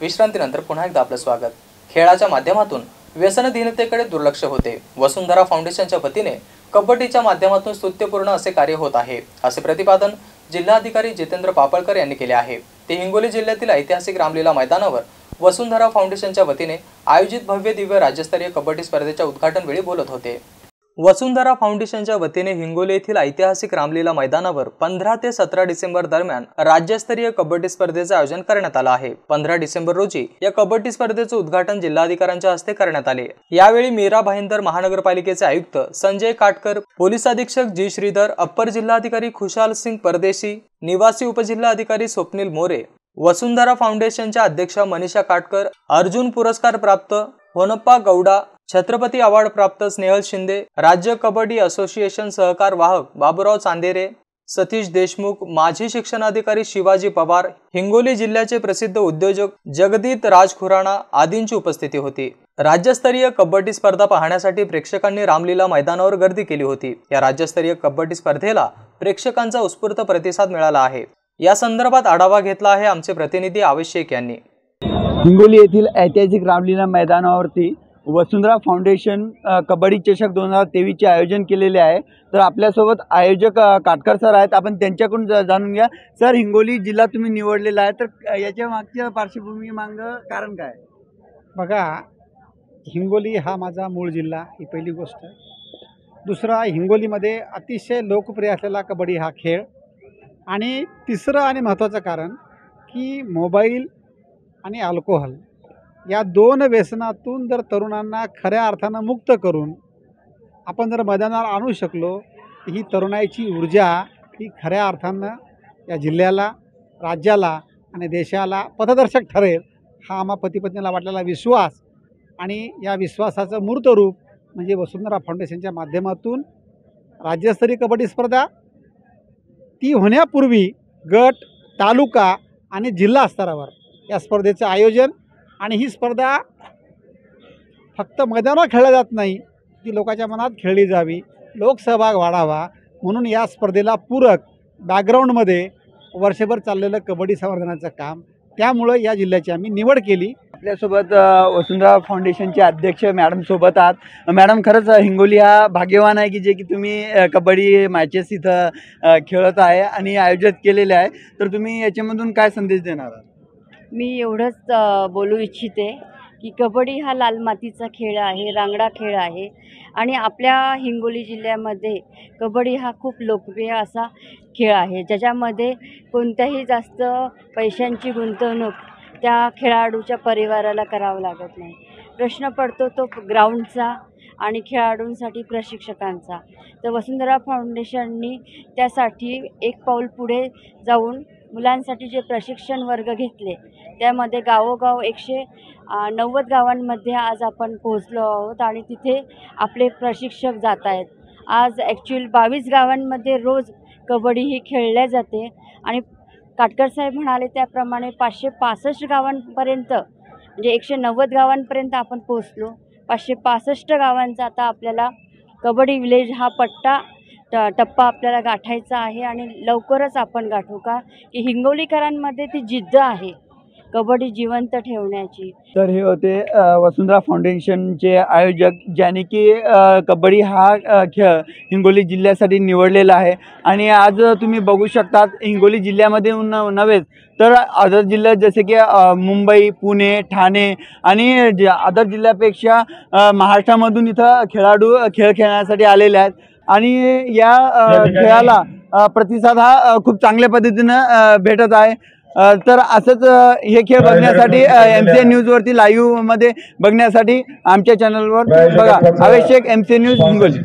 विश्रांतीनंतर पुन्हा एकदा आपलं स्वागत। खेळाच्या माध्यमातून व्यसनहीनतेकडे दुर्लक्ष होते। वसुंधरा फाउंडेशनच्या वतीने कबड्डीच्या माध्यमातून स्तुत्यपूर्ण असे कार्य होत आहे, असे प्रतिपादन जिल्हाधिकारी जितेंद्र पापळकर यांनी केले आहे। ते हिंगोली जिल्ह्यातील ऐतिहासिक रामलीला मैदानावर वसुंधरा फाउंडेशनच्या वतीने आयोजित भव्य दिव्य राज्यस्तरीय कबड्डी स्पर्धेच्या उद्घाटन वेळी बोलत होते। वसुंधरा फाउंडेशनच्या वतीने हिंगोली येथील ऐतिहासिक रामलीला मैदानावर 15 ते 17 डिसेंबर दरम्यान राज्यस्तरीय कबड्डी स्पर्धेचे आयोजन करण्यात आले आहे। 15 डिसेंबर रोजी या कबड्डी स्पर्धेचे उद्घाटन जिल्हाधिकाऱ्यांच्या हस्ते करण्यात आले। यावेळी मीरा भाईंदर महानगरपालिकेचे आयुक्त संजय काटकर, पोलीस अधीक्षक जी श्रीधर, अप्पर जिल्हाधिकारी खुशाल सिंग परदेशी, निवासी उपजिल्हाधिकारी स्वप्नील मोरे, वसुंधरा फाउंडेशनच्या अध्यक्षा मनीषा काटकर, अर्जुन पुरस्कार प्राप्त होनप्पा गौडा, छत्रपती अवॉर्ड प्राप्त स्नेहल शिंदे, राज्य कबड्डी असोसिएशन सहकार वाहक बाबूराव चांदेरे, सतीश देशमुख, माजी शिक्षणाधिकारी शिवाजी पवार, हिंगोली जिल्ह्याचे प्रसिद्ध उद्योजक जगदीत राज खुराणा आदींची उपस्थिती होती। राज्यस्तरीय कबड्डी स्पर्धा पाहण्यासाठी प्रेक्षकांनी रामलीला मैदानावर गर्दी केली होती। या राज्यस्तरीय कबड्डी स्पर्धेला प्रेक्षकांचा उत्स्फूर्त प्रतिसाद मिळाला आहे। या संदर्भात आढावा घेतला आहे आमचे प्रतिनिधी आवश्यक यांनी। हिंगोली येथील ऐतिहासिक रामलीला मैदानावरती वसुंधरा फाउंडेशन कबड्डी चषक 2023 चे आयोजन केलेले आहे। तर आपल्यासोबत आयोजक काटकर सर आहेत, आपण त्यांच्याकडून जाणून घ्या। सर, हिंगोली जिल्हा तुम्ही निवडलेला आहे, तर याच्या मागच्या पार्श्वभूमी मागं कारण काय? बघा, हिंगोली हा माझा मूळ जिल्हा, ही पहिली गोष्ट। दुसरा, हिंगोलीमध्ये अतिशय लोकप्रिय असलेला कबड्डी हा खेळ, आणि तिसरं आणि महत्त्वाचं कारण की मोबाईल आणि अल्कोहोल या दोन व्यसनातून जर तरुणांना खऱ्या अर्थानं मुक्त करून आपण जर मैदानावर आणू शकलो, ही तरुणाईची ऊर्जा ही खऱ्या अर्थानं या जिल्ह्याला, राज्याला आणि देशाला पथदर्शक ठरेल, हा आम्हा पतीपत्नीला वाटलेला विश्वास, आणि या विश्वासाचं मूर्त रूप म्हणजे वसुंधरा फाउंडेशनच्या माध्यमातून राज्यस्तरीय कबड्डी स्पर्धा, ती होण्यापूर्वी गट, तालुका आणि जिल्हा स्तरावर या स्पर्धेचं आयोजन, आणि ही स्पर्धा फक्त मैदानावर खेळली जात नाही, ती लोकांच्या मनात खेळली जावी, लोकसहभाग वाढावा, म्हणून या स्पर्धेला पूरक बॅकग्राऊंडमध्ये वर्षभर चाललेलं कबड्डी संवर्धनाचं काम, त्यामुळे या जिल्ह्याची आम्ही निवड केली। आपल्यासोबत वसुंधरा फाउंडेशनचे अध्यक्ष मॅडम सोबत आहात। मॅडम, खरंच हिंगोली हा भाग्यवान आहे की जे की तुम्ही कबड्डी मॅचेस इथं खेळत आहे आणि आयोजित केलेले आहे, तर तुम्ही याच्यामधून काय संदेश देणार आहात? मी एवढंच बोलू इच्छिते की कबड्डी हा लाल मातीचा खेळ आहे, रांगडा खेळ आहे, आणि आपल्या हिंगोली जिल्ह्यामध्ये कबड्डी हा खूप लोकप्रिय असा खेळ आहे, ज्याच्यामध्ये कोणत्याही जास्त पैशांची गुंतवणूक त्या खेळाडूच्या परिवाराला करावं लागत नाही। प्रश्न पडतो तो ग्राउंडचा आणि खेळाडूंसाठी प्रशिक्षकांचा। तर वसुंधरा फाउंडेशननी त्यासाठी एक पाऊल पुढे जाऊन मुलांसाठी जे प्रशिक्षण वर्ग घेतले, त्यामध्ये गावोगाव 190 गावांमध्ये आज आपण पोहोचलो आहोत, आणि तिथे आपले प्रशिक्षक जात आहेत। आज ॲक्च्युअल 22 गावांमध्ये रोज कबड्डी ही खेळल्या जाते, आणि काटकर साहेब म्हणाले त्याप्रमाणे 565 गावांपर्यंत, म्हणजे 190 गावांपर्यंत आपण पोहोचलो। 565 गावांचा आता आपल्याला कबड्डी विलेज हा टप्पा आपल्याला गाठायचा आहे, आणि लवकरच आपण गाठू, का की हिंगोलीकरांमध्ये ती जिद्द आहे कबड्डी जिवंत ठेवण्याची। तर हे होते वसुंधरा फाउंडेशनचे आयोजक, ज्यांनी की कबड्डी हा खेळ हिंगोली जिल्ह्यासाठी निवडलेला आहे। आणि आज तुम्ही बघू शकतात, हिंगोली जिल्ह्यामध्ये नव्हे तर अदर जिल्ह्यात जसे की मुंबई, पुणे, ठाणे आणि अदर जिल्ह्यापेक्षा महाराष्ट्रामधून इथं खेळाडू खेळ खेळण्यासाठी आलेले आहेत, आणि या खेळाला प्रतिसाद हा खूप चांगल्या पद्धतीनं भेटत आहे। तर असंच हे खेळ बघण्यासाठी MCN न्यूजवरती लाईव्हमध्ये बघण्यासाठी आमच्या चॅनलवर बघा। आवश्यक MCN न्यूज हिंगोली।